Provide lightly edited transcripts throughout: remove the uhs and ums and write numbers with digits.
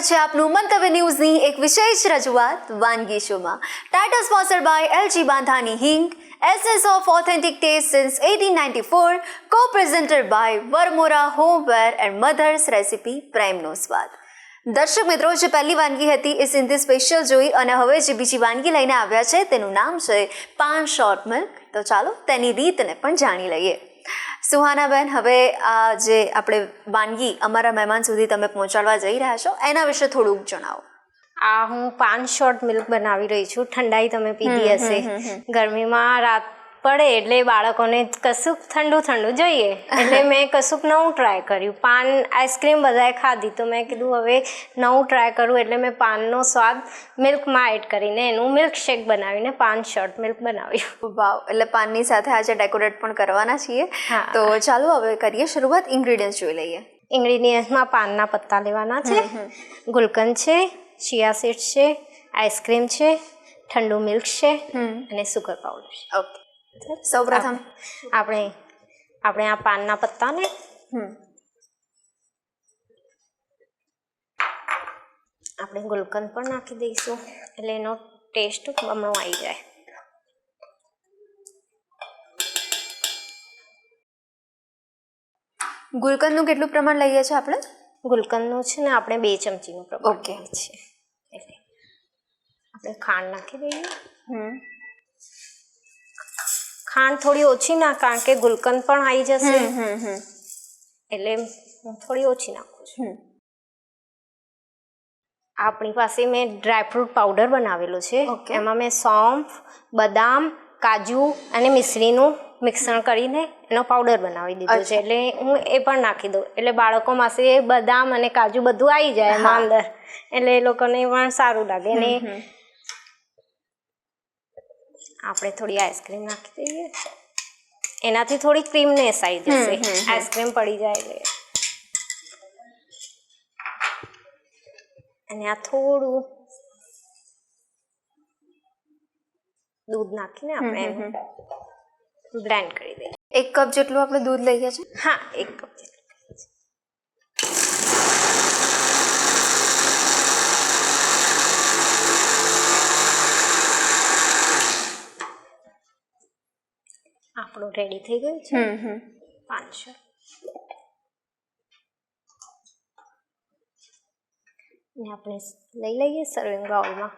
છે આપનું મંતવ્ય ન્યૂઝની એક વિશેષ રજૂઆત વાનગી શોમાં. Title sponsored by LG Bandhani Hing, essence of authentic taste since 1894, co-presented by Varmora homeware and Mother's Recipe પ્રેમનો સ્વાદ. દર્શક મિત્રો, જે પહેલી વાનગી હતી એ સિંધી સ્પેશિયલ જોઈ અને હવે જે બીજી વાનગી લઈને આવ્યા છે તેનું નામ છે પાન શોર્ટ મિલ્ક. તો ચાલો તેની રીતને પણ જાણી લઈએ. સુહાનાબેન, હવે આ જે આપણે વાનગી અમારા મહેમાન સુધી તમે પહોંચાડવા જઈ રહ્યા છો એના વિશે થોડુંક જણાવો. આ હું પાન શોર્ટ મિલ્ક બનાવી રહી છું. ઠંડાઈ તમે પીધી હશે, ગરમીમાં રાત પડે એટલે બાળકોને કશુંક ઠંડુ ઠંડુ જોઈએ એટલે મેં કશુંક નવું ટ્રાય કર્યું. પાન આઈસ્ક્રીમ બધાએ ખાધી તો મેં કીધું હવે નવું ટ્રાય કરું એટલે મેં પાનનો સ્વાદ મિલ્કમાં એડ કરીને એનું મિલ્કશેક બનાવીને પાન શોર્ટ મિલ્ક બનાવ્યું. વાવ! એટલે પાનની સાથે આજે ડેકોરેટ પણ કરવાના છીએ. તો ચાલો હવે કરીએ શરૂઆત. ઇન્ગ્રીડિયન્ટ્સ જોઈ લઈએ. ઇન્ગ્રીડિયન્ટ્સમાં પાનના પત્તા લેવાના છે, ગુલકંદ છે, ચિયા સીડ્સ છે, આઈસ્ક્રીમ છે, ઠંડુ મિલ્ક છે અને સુગર પાવડર છે. ઓકે, સૌપ્રથમ આપણે આ પાનના પત્તાને આપણે ગુલકંદ પણ નાખી દઈશું એટલે એનો ટેસ્ટ બમણો આવી જાય. ગુલકંદનું કેટલું પ્રમાણ લઈએ છીએ આપણે? ગુલકંદનું છે ને આપણે 2 ચમચીનું પ્રમાણ. ઓકે છે એટલે આપણે ખાંડ નાખી દઈએ. ખાંડ થોડી ઓછી ના, કારણ કે ગુલકંદ પણ આવી જશે એટલે હું થોડી ઓછી નાખું છું. આપણી પાસે મેં ડ્રાયફ્રૂટ પાવડર બનાવેલો છે. એમાં મેં સોંફ, બદામ, કાજુ અને મિશ્રીનું મિશ્રણ કરીને એનો પાવડર બનાવી દીધો છે એટલે હું એ પણ નાખી દઉં એટલે બાળકો પાસે બદામ અને કાજુ બધું આવી જાય એમાં અંદર એટલે એ લોકોને પણ સારું લાગે. અને આપણે થોડી આઈસ્ક્રીમ નાખી દઈએ, એનાથી થોડી ક્રીમનેસ આવી જશે. આઈસ્ક્રીમ પડી જાય એટલે. અને આ થોડું દૂધ નાખીને આપણે એનું બ્લેન્ડ કરી દઈએ. 1 કપ જેટલું આપણે દૂધ લઈએ છીએ. હા, 1 કપ જેટલું. આપણું રેડી થઈ ગયું છે. 500 ને આપણે લઈ લઈએ સર્વિંગ બાઉલમાં.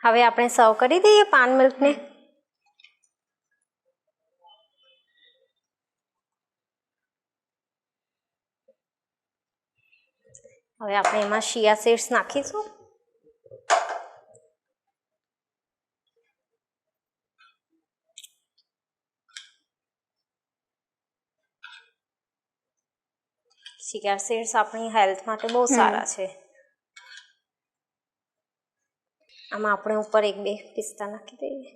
હવે આપણે સર્વ કરી દઈએ પાન મિલ્કને. હવે આપણે એમાં ચિયા સીડ્સ નાખીશું. ચિયા સીડ્સ આપણી હેલ્થ માટે બહુ સારા છે. આમાં આપણે ઉપર 1-2 પિસ્તા નાખી દઈએ.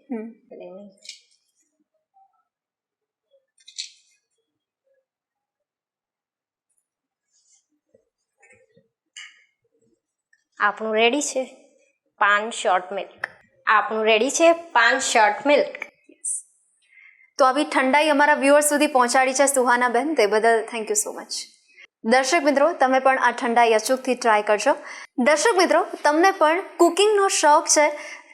આપણું રેડી છે પાન શોર્ટ મિલ્ક. તો આવી ઠંડાઈ અમારા વ્યુઅર્સ સુધી પહોંચાડી છે સુહાનાબેન, તે બદલ થેન્ક યુ સો મચ. દર્શક મિત્રો, તમે પણ આ ઠંડાઈ અચૂકથી ટ્રાય કરજો. દર્શક મિત્રો, તમને પણ કુકિંગનો શોખ છે,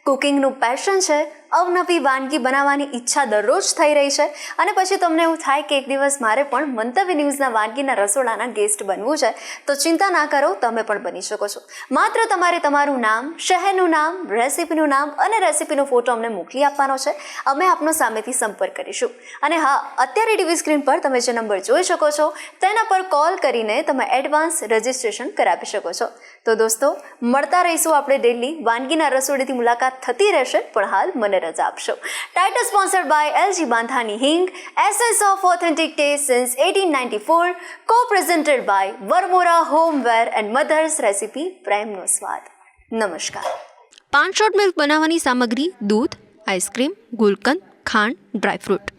કુકિંગનું પેશન છે, અવનવી વાનગી બનાવવાની ઈચ્છા દરરોજ થઈ રહી છે અને પછી તમને એવું થાય કે એક દિવસ મારે પણ મંતવ્ય ન્યૂઝના વાનગીના રસોડાના ગેસ્ટ બનવું છે, તો ચિંતા ના કરો, તમે પણ બની શકો છો. માત્ર તમારે તમારું નામ, શહેરનું નામ, રેસિપીનું નામ અને રેસિપીનો ફોટો અમને મોકલી આપવાનો છે. અમે આપનો સામેથી સંપર્ક કરીશું. અને હા, અત્યારે ટીવી સ્ક્રીન પર તમે જે નંબર જોઈ શકો છો તેના પર કોલ કરીને તમે એડવાન્સ રજિસ્ટ્રેશન કરાવી શકો છો. તો દોસ્તો, મળતા રહીશું આપણે ડેલી. વાનગીના રસોડેથી મુલાકાત થતી રહેશે, પણ હાલ મને રજા આપશો. Title sponsored by LG Bandhani Hing, essence of authentic taste since 1894, co-presented by Varmora homeware and Mother's Recipe પ્રેમનો સ્વાદ. નમસ્કાર. પાન શોર્ટ મિલ્ક બનાવવાની સામગ્રી: દૂધ, આઈસ્ક્રીમ, ગુલકંદ, ખાંડ, ડ્રાયફ્રૂટ.